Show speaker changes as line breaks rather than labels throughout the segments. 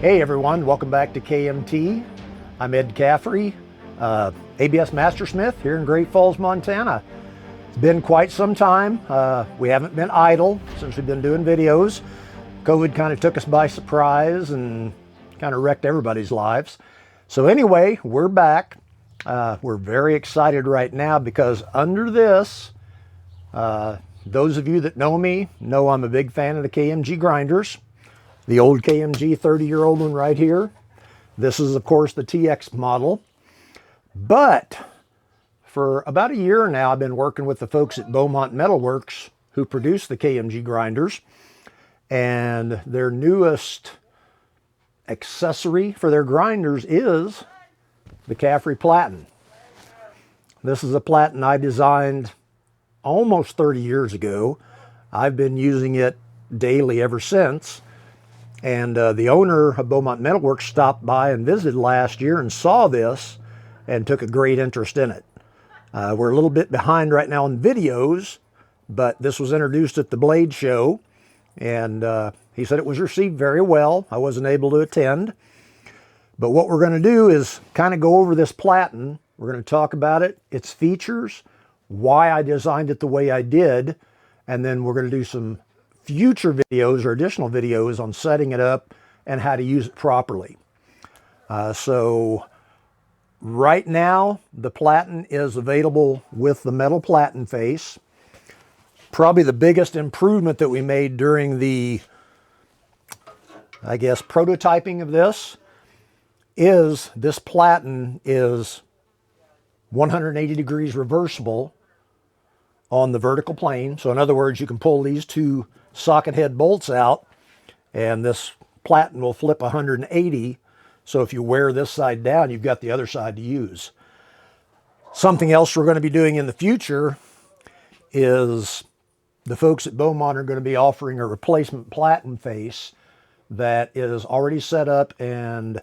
Hey everyone, welcome back to KMT. I'm Ed Caffrey, ABS Mastersmith here in Great Falls, Montana. It's been quite some time. We haven't been idle since we've been doing videos. COVID kind of took us by surprise and kind of wrecked everybody's lives. So anyway, we're back. We're very excited right now because under this, those of you that know me know I'm a big fan of the KMG grinders. The old KMG 30-year-old one right here. This is, of course, the TX model. But for about a year now, I've been working with the folks at Beaumont Metalworks who produce the KMG grinders. And their newest accessory for their grinders is the Caffrey Platen. This is a Platen I designed almost 30 years ago. I've been using it daily ever since. And the owner of Beaumont Metalworks stopped by and visited last year and saw this and took a great interest in it. We're a little bit behind right now in videos, but this was introduced at the Blade Show, and he said it was received very well. I wasn't able to attend. But what we're going to do is kind of go over this Platen. We're going to talk about it, its features, why I designed it the way I did, and then we're going to do some future videos or additional videos on setting it up and how to use it properly. So right now, the Platen is available with the metal Platen face. Probably the biggest improvement that we made during the, I guess, prototyping of this is this Platen is 180 degrees reversible on the vertical plane. So in other words, you can pull these two socket head bolts out and this Platen will flip 180. So if you wear this side down, you've got the other side to use. Something else we're going to be doing in the future is the folks at Beaumont are going to be offering a replacement Platen face that is already set up and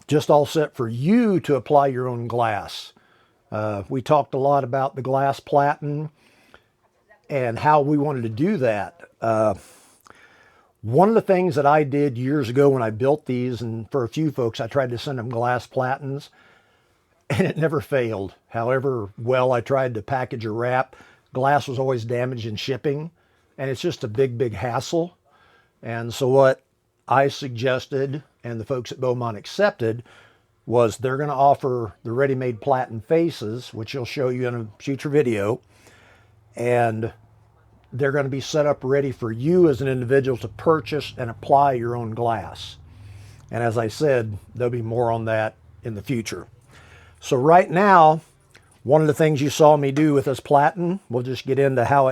just all set for you to apply your own glass. We talked a lot about the glass Platen and how we wanted to do that. One of the things that I did years ago when I built these, and for a few folks, I tried to send them glass Platens, and it never failed. However well I tried to package or wrap, glass was always damaged in shipping, and it's just a big, big hassle. And so what I suggested, and the folks at Beaumont accepted, was they're going to offer the ready-made Platen faces, which I'll show you in a future video, and they're going to be set up ready for you as an individual to purchase and apply your own glass. And as I said, there'll be more on that in the future. So right now, one of the things you saw me do with this Platen, we'll just get into how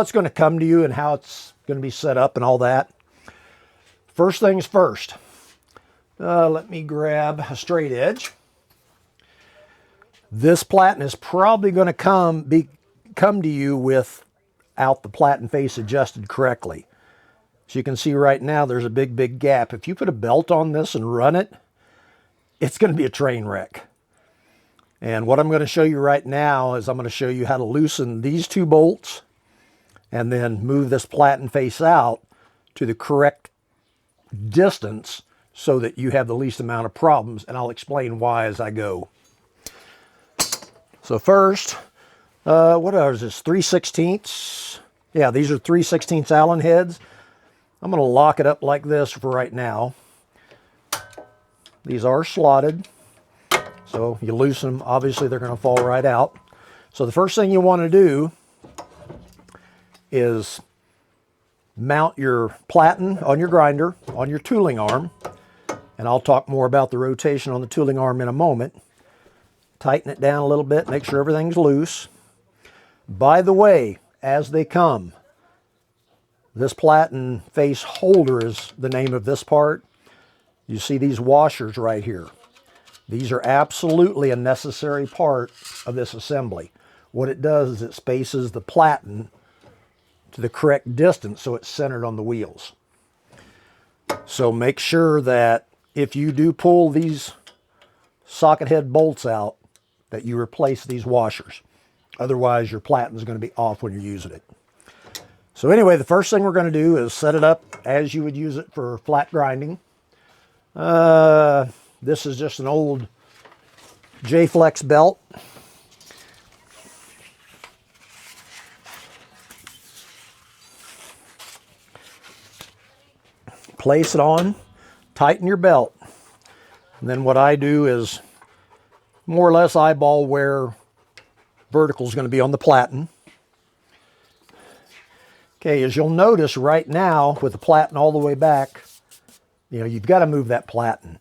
it's going to come to you and how it's going to be set up and all that. First things first, let me grab a straight edge. This Platen is probably going to come to you without the Platen face adjusted correctly. So you can see right now there's a big, big gap. If you put a belt on this and run it, it's going to be a train wreck. And what I'm going to show you right now is I'm going to show you how to loosen these two bolts and then move this Platen face out to the correct distance so that you have the least amount of problems, and I'll explain why as I go. So first, what are this, 3/16? Yeah, these are 3/16 Allen heads. I'm going to lock it up like this for right now. These are slotted, so you loosen them, obviously they're going to fall right out. So the first thing you want to do is mount your Platen on your grinder, on your tooling arm, and I'll talk more about the rotation on the tooling arm in a moment. Tighten it down a little bit, make sure everything's loose. By the way, as they come, this Platen face holder is the name of this part. You see these washers right here. These are absolutely a necessary part of this assembly. What it does is it spaces the Platen to the correct distance so it's centered on the wheels. So make sure that if you do pull these socket head bolts out, that you replace these washers. Otherwise, your Platen is going to be off when you're using it. So anyway, the first thing we're going to do is set it up as you would use it for flat grinding. This is just an old J-Flex belt. Place it on, tighten your belt. And then what I do is more or less eyeball where vertical is going to be on the platen. Okay, as you'll notice right now with the platen all the way back, you've got to move that platen.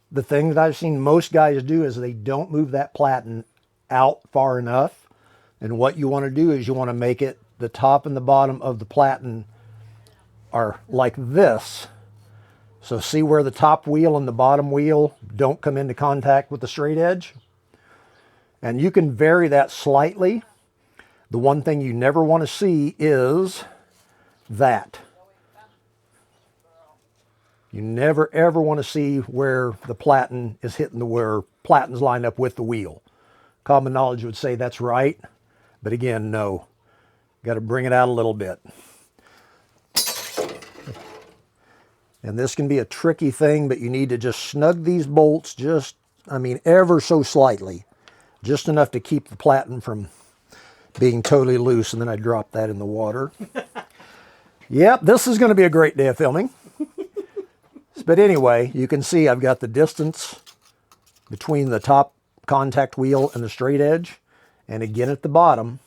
The thing that I've seen most guys do is they don't move that platen out far enough. And what you want to do is you want to make it the top and the bottom of the platen are like this. So see where the top wheel and the bottom wheel don't come into contact with the straight edge? And you can vary that slightly. The one thing you never want to see is that. You never ever want to see where the platen is hitting where platens line up with the wheel. Common knowledge would say that's right, but again, no. Got to bring it out a little bit. And this can be a tricky thing, but you need to just snug these bolts ever so slightly. Just enough to keep the platen from being totally loose, and then I drop that in the water. Yep, this is going to be a great day of filming. But anyway, you can see I've got the distance between the top contact wheel and the straight edge, and again at the bottom.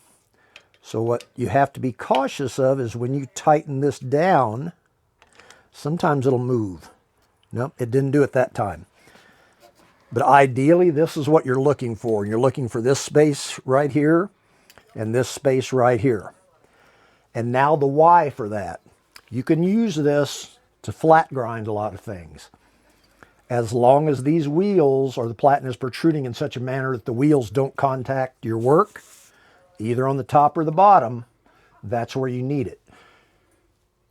So what you have to be cautious of is when you tighten this down, sometimes it'll move. Nope, it didn't do it that time. But ideally, this is what you're looking for. You're looking for this space right here and this space right here. And now the why for that. You can use this to flat grind a lot of things. As long as these wheels or the platen is protruding in such a manner that the wheels don't contact your work, either on the top or the bottom, that's where you need it.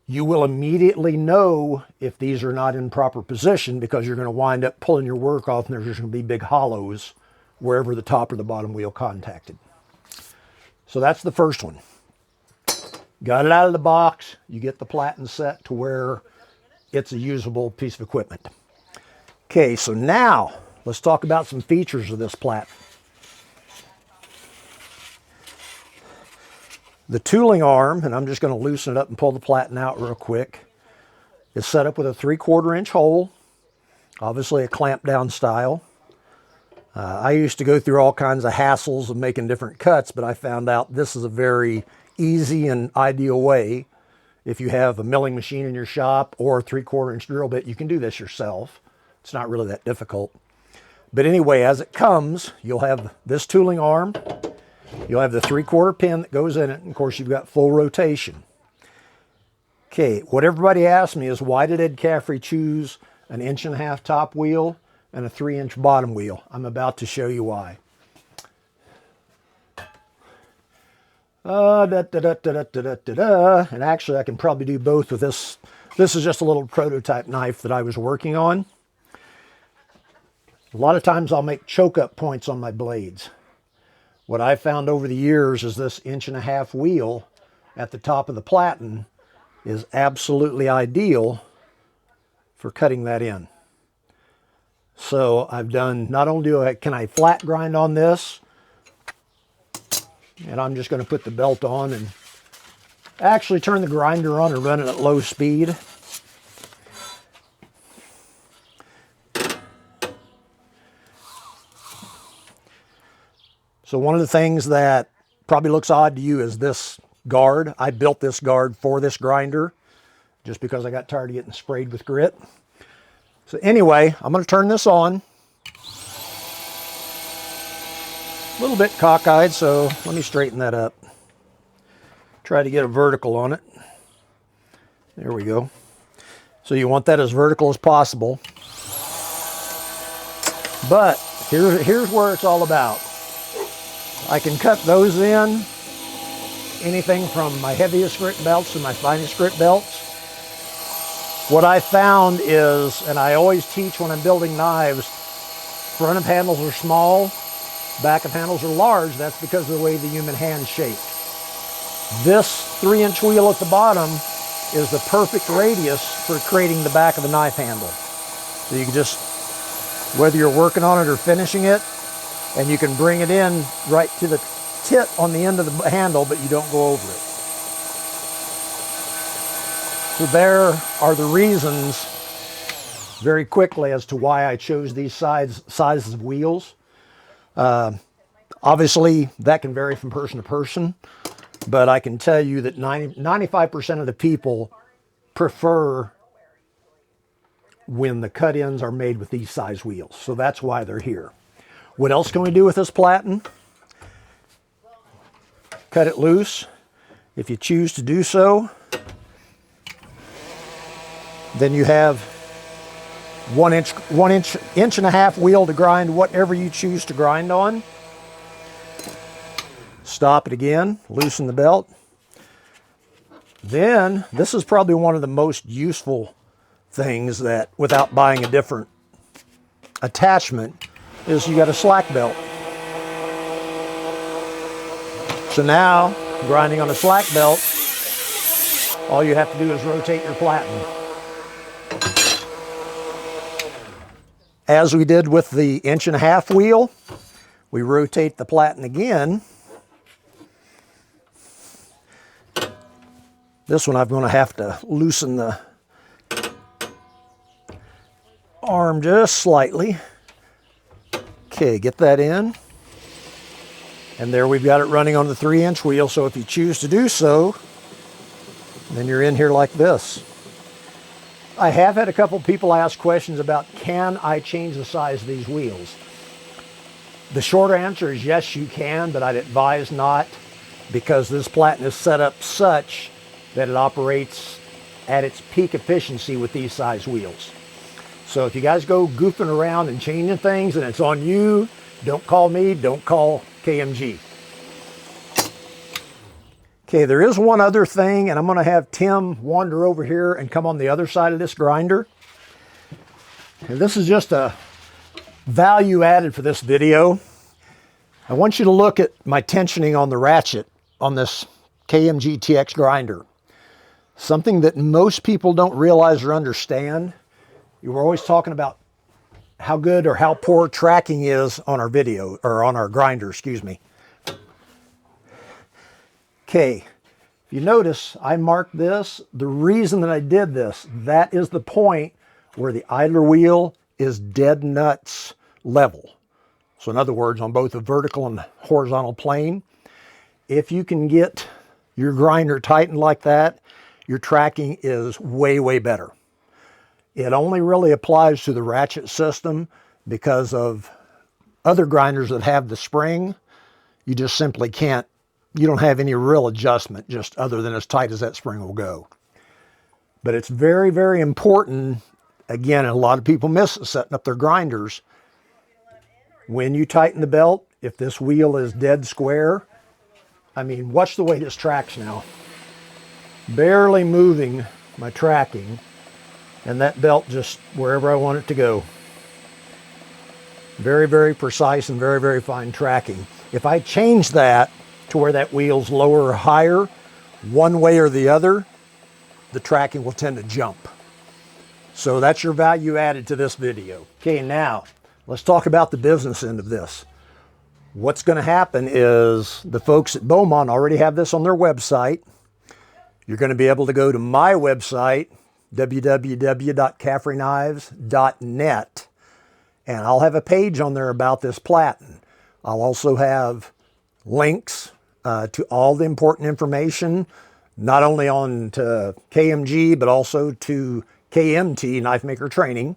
You will immediately know if these are not in proper position because you're going to wind up pulling your work off and there's just going to be big hollows wherever the top or the bottom wheel contacted. So that's the first one. Got it out of the box. You get the platen set to where it's a usable piece of equipment. Okay, so now let's talk about some features of this platen. The tooling arm, and I'm just going to loosen it up and pull the platen out real quick, is set up with a 3/4 inch hole, obviously a clamp down style. I used to go through all kinds of hassles of making different cuts, but I found out this is a very easy and ideal way. If you have a milling machine in your shop or a 3/4 inch drill bit, you can do this yourself. It's not really that difficult. But anyway, as it comes, you'll have this tooling arm. You'll have the 3/4 pin that goes in it. And of course, you've got full rotation. Okay, what everybody asks me is why did Ed Caffrey choose an 1.5 inch top wheel and a 3-inch bottom wheel? I'm about to show you why. And actually, I can probably do both with this. This is just a little prototype knife that I was working on. A lot of times I'll make choke-up points on my blades. What I found over the years is this 1.5 inch wheel at the top of the platen is absolutely ideal for cutting that in. So I've done, not only can I flat grind on this, and I'm just going to put the belt on and actually turn the grinder on and run it at low speed. So one of the things that probably looks odd to you is this guard. I built this guard for this grinder just because I got tired of getting sprayed with grit. So anyway, I'm going to turn this on. A little bit cockeyed, so let me straighten that up. Try to get a vertical on it. There we go. So you want that as vertical as possible. But here's where it's all about. I can cut those in, anything from my heaviest grit belts to my finest grit belts. What I found is, and I always teach when I'm building knives, front of handles are small, back of handles are large. That's because of the way the human hand's shaped. This 3-inch wheel at the bottom is the perfect radius for creating the back of the knife handle. So you can just, whether you're working on it or finishing it, and you can bring it in right to the tip on the end of the handle, but you don't go over it. So there are the reasons very quickly as to why I chose these sizes of wheels. Obviously, that can vary from person to person, but I can tell you that 95% of the people prefer when the cut ends are made with these size wheels. So that's why they're here. What else can we do with this Platen? Cut it loose if you choose to do so. Then you have inch and a half wheel to grind whatever you choose to grind on. Stop it again, loosen the belt. Then, this is probably one of the most useful things that, without buying a different attachment, is you got a slack belt. So now, grinding on a slack belt, all you have to do is rotate your Platen. As we did with the inch and a half wheel, we rotate the Platen again. This one I'm going to have to loosen the arm just slightly. Okay, get that in. And there we've got it running on the 3-inch wheel, so if you choose to do so, then you're in here like this. I have had a couple people ask questions about, can I change the size of these wheels? The short answer is yes, you can, but I'd advise not, because this Platen is set up such that it operates at its peak efficiency with these size wheels. So if you guys go goofing around and changing things and it's on you, don't call me, don't call KMG. Okay, there is one other thing, and I'm going to have Tim wander over here and come on the other side of this grinder. And this is just a value added for this video. I want you to look at my tensioning on the ratchet on this KMG TX grinder. Something that most people don't realize or understand. You were always talking about how good or how poor tracking is on our video, or on our grinder, excuse me. Okay, if you notice, I marked this. The reason that I did this, that is the point where the idler wheel is dead nuts level. So in other words, on both the vertical and horizontal plane, if you can get your grinder tightened like that, your tracking is way, way better. It only really applies to the ratchet system because of other grinders that have the spring. You just simply can't, you don't have any real adjustment, just other than as tight as that spring will go. But it's very, very important, again, and a lot of people miss it setting up their grinders. When you tighten the belt, if this wheel is dead square, I mean, watch the way this tracks now. Barely moving my tracking, and that belt just wherever I want it to go. Very, very precise and very, very fine tracking. If I change that to where that wheel's lower or higher, one way or the other, the tracking will tend to jump. So that's your value added to this video. Okay, now let's talk about the business end of this. What's going to happen is the folks at Beaumont already have this on their website. You're going to be able to go to my website, www.caffreyknives.net, and I'll have a page on there about this Platen. I'll also have links to all the important information, not only on to KMG, but also to KMT, Knife Maker Training.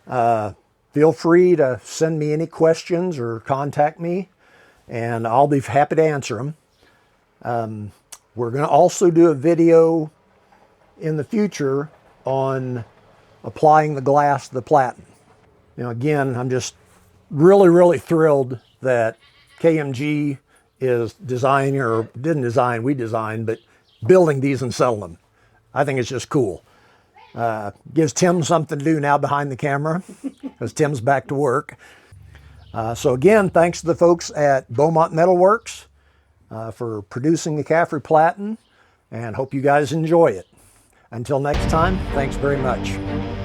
Feel free to send me any questions or contact me, and I'll be happy to answer them. We're going to also do a video in the future on applying the glass to the Platen. You know, again, I'm just really, really thrilled that KMG is designing, or didn't design, we designed, but building these and selling them. I think it's just cool. Gives Tim something to do now behind the camera, because Tim's back to work. So again, thanks to the folks at Beaumont Metalworks for producing the Caffrey Platen, and hope you guys enjoy it. Until next time, thanks very much.